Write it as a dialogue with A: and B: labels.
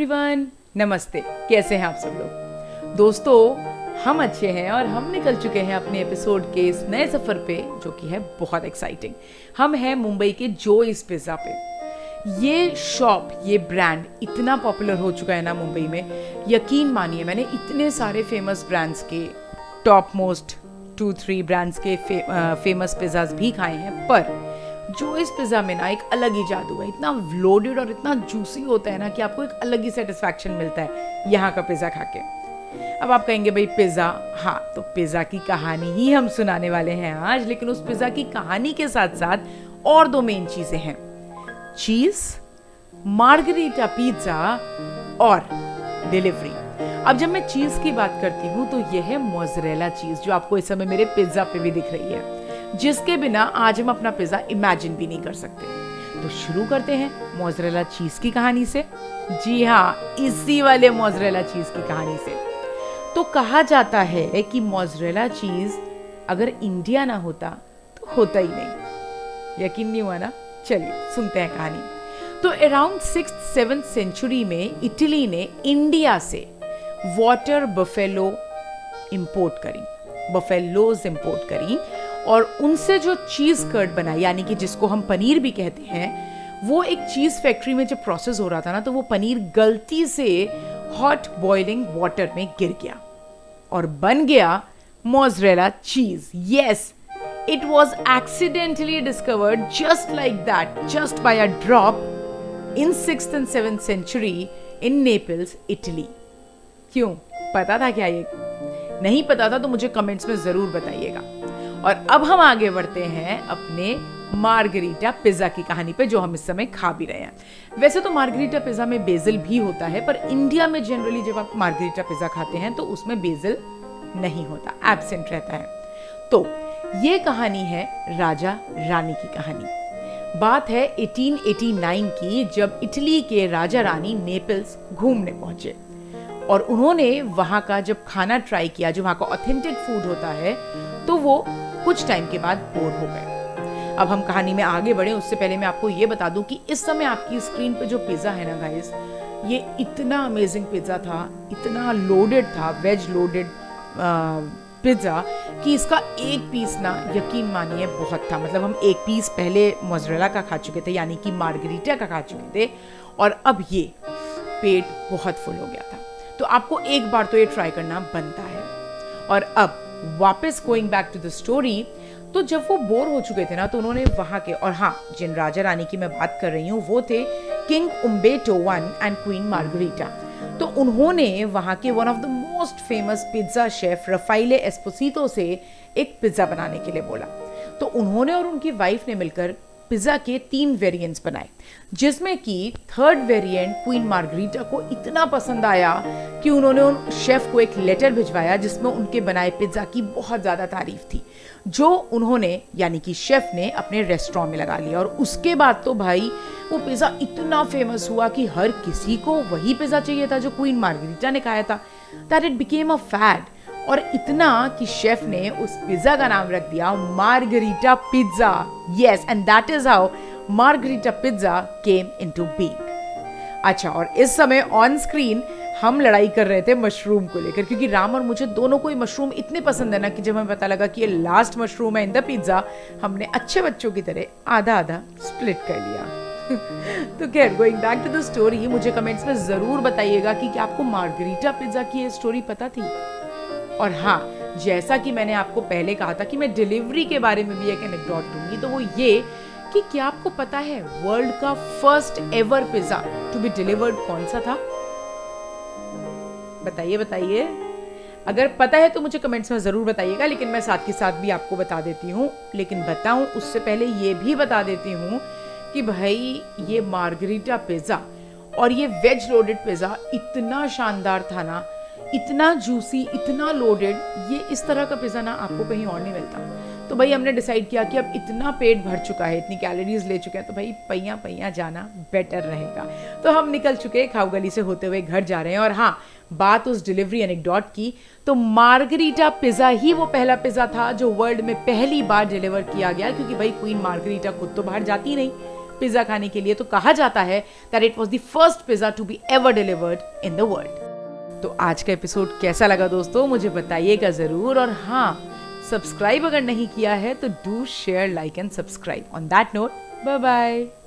A: Everyone, नमस्ते। कैसे हैं आप सब लोग? दोस्तों, हम अच्छे हैं और हम निकल चुके हैं अपने एपिसोड के इस नए सफ़र पे, जो कि है बहुत एक्साइटिंग। हम हैं मुंबई के जोइस पिज़्ज़ा पे। ये शॉप, ये ब्रांड इतना पॉपुलर हो चुका है ना मुंबई में, यकीन मानिए मैंने इतने सारे फेमस ब्रांड्स के टॉप मोस्ट 2-3 ब्रांड्स के फेमस पिज़्ज़ाज भी खाए हैं, पर जोइस पिज़्ज़ा में ना एक अलग ही जादू है। इतना लोडेड और इतना जूसी होता है ना कि आपको एक अलग ही सेटिस्फैक्शन मिलता है यहाँ का पिज़्ज़ा खा के। अब आप कहेंगे भाई पिज़्ज़ा, हाँ तो पिज़्ज़ा की कहानी ही हम सुनाने वाले हैं आज, लेकिन उस पिज़्ज़ा की कहानी के साथ साथ और दो मेन चीज़ें हैं, चीज़, मार्गरीटा पिज़्ज़ा और डिलीवरी। अब जब मैं चीज़ की बात करती हूँ तो यह है मोज़रेला चीज़, जो आपको इस समय मेरे पिज़्ज़ा पे भी दिख रही है, जिसके बिना आज हम अपना पिज़्ज़ा इमेजिन भी नहीं कर सकते। तो शुरू करते हैं मोज़रेला चीज़ की कहानी से। जी हाँ, इसी वाले मोज़रेला चीज़ की कहानी से। तो कहा जाता है कि मोज़रेला चीज़ अगर इंडिया ना होता तो होता ही नहीं। यकीन नहीं हुआ ना? चलिए सुनते हैं कहानी। तो अराउंड 6th-7th सेंचुरी में इटली ने इंडिया से वाटर बफेलोज इंपोर्ट करी और उनसे जो चीज़ कर्ड बना, यानी कि जिसको हम पनीर भी कहते हैं, वो एक चीज़ फैक्ट्री में जब प्रोसेस हो रहा था ना, तो वो पनीर गलती से हॉट बॉइलिंग वाटर में गिर गया और बन गया mozzarella cheese. Yes, it was accidentally discovered just like that, just by a drop in 6th and 7th century in Naples, Italy. क्यों? पता था क्या? ये नहीं पता था तो मुझे कमेंट्स में ज़रूर बताइएगा। और अब हम आगे बढ़ते हैं अपने मार्गरीटा पिज़्ज़ा की कहानी पे, जो हम इस समय खा भी रहे हैं। वैसे तो मार्गरीटा पिज़्ज़ा में बेसिल भी होता है, पर इंडिया में जनरली जब आप मार्गरीटा पिज़्ज़ा खाते हैं तो उसमें बेसिल नहीं होता, एब्सेंट रहता है। तो ये कहानी है राजा रानी की कहानी। बात है 1889 की, जब इटली के राजा रानी नेपल्स घूमने पहुंचे और उन्होंने वहाँ का जब खाना ट्राई किया, जो वहाँ का ऑथेंटिक फूड होता है, तो वो कुछ टाइम के बाद बोर हो गए। अब हम कहानी में आगे बढ़े उससे पहले मैं आपको ये बता दूं कि इस समय आपकी स्क्रीन पे जो पिज़्ज़ा है ना गाइस, ये इतना अमेजिंग पिज़्ज़ा था, इतना लोडेड था, वेज लोडेड पिज़्ज़ा, कि इसका एक पीस ना यकीन मानिए बहुत था। मतलब हम एक पीस पहले मोज़रेला का खा चुके थे, यानी कि मार्गरीटा का खा चुके थे, और अब ये पेट बहुत फुल हो गया था। तो आपको एक बार तो ये ट्राई करना बनता है। और अब वापस going back to the story, तो जब वो बोर हो चुके थे ना, तो उन्होंने वहाँ के, और हाँ जिन राजा रानी की मैं बात कर रही हूँ वो थे king Umberto I and queen Margherita. तो उन्होंने वहाँ के one of the most famous pizza chef Raffaele Esposito से एक पिज़्ज़ा बनाने के लिए बोला। तो उन्होंने और उनकी वाइफ ने मिलकर पिज़्ज़ा के 3 वेरिएंट्स बनाए, जिसमें कि 3rd वेरिएंट क्वीन मार्गरीटा को इतना पसंद आया कि उन्होंने उन शेफ को एक लेटर भिजवाया जिसमें उनके बनाए पिज़्ज़ा की बहुत ज़्यादा तारीफ थी, जो उन्होंने यानी कि शेफ ने अपने रेस्टोरेंट में लगा लिया। और उसके बाद तो भाई वो पिज़्ज़ा इतना फेमस हुआ कि हर किसी को वही पिज़्ज़ा चाहिए था जो क्वीन मार्गरीटा ने खाया था, that it became a fad. और इतना कि शेफ ने उस पिज़्ज़ा का नाम रख दिया Margherita pizza. Yes, and that is how Margherita pizza came into being. अच्छा, और इस समय ऑन स्क्रीन हम लड़ाई कर रहे थे मशरूम को लेकर, क्योंकि राम और मुझे दोनों को ही मशरूम इतने पसंद है ना कि जब हमें पता लगा कि ये लास्ट मशरूम है इन द पिज़्ज़ा, हमने अच्छे बच्चों की तरह आधा आधा स्प्लिट कर लिया। तो खैर, going back to the story, मुझे कमेंट्स में ज़रूर बताइएगा कि क्या आपको मार्गरीटा पिज़्ज़ा की ये स्टोरी पता थी। और हाँ, जैसा कि मैंने आपको पहले कहा था कि मैं डिलीवरी के बारे में भी एक एनेक्डोट दूंगी, तो वो ये कि क्या आपको पता है वर्ल्ड का first ever pizza to be delivered कौन सा था? बताइए बताइए। अगर पता है तो मुझे कमेंट्स में ज़रूर बताइएगा, लेकिन मैं साथ के साथ भी आपको बता देती हूँ। लेकिन बताऊँ उससे पहले ये भी बता देती हूँ कि भाई ये मार्गरीटा पिज़्ज़ा और ये वेज लोडेड पिज़्ज़ा इतना शानदार था ना, इतना जूसी, इतना लोडेड, ये इस तरह का पिज़्ज़ा ना आपको कहीं और नहीं मिलता। तो भाई हमने डिसाइड किया कि अब इतना पेट भर चुका है, इतनी कैलोरीज ले चुके हैं, तो भाई पैया पैया जाना बेटर रहेगा। तो हम निकल चुके खाऊ गली से होते हुए घर जा रहे हैं। और हाँ, बात उस डिलीवरी एनेक्डोट की, तो मार्गरीटा पिज़्ज़ा ही वो पहला पिज़्ज़ा था जो वर्ल्ड में पहली बार डिलीवर किया गया, क्योंकि भाई क्वीन मार्गरीटा खुद तो बाहर जाती नहीं, पिज़्ज़ा खाने के लिए, तो कहा जाता है that it was the first pizza to be ever delivered in the world. तो आज का एपिसोड कैसा लगा दोस्तों, मुझे बताइएगा ज़रूर। और हाँ, सब्सक्राइब अगर नहीं किया है तो do share, like and subscribe. On that note, bye bye.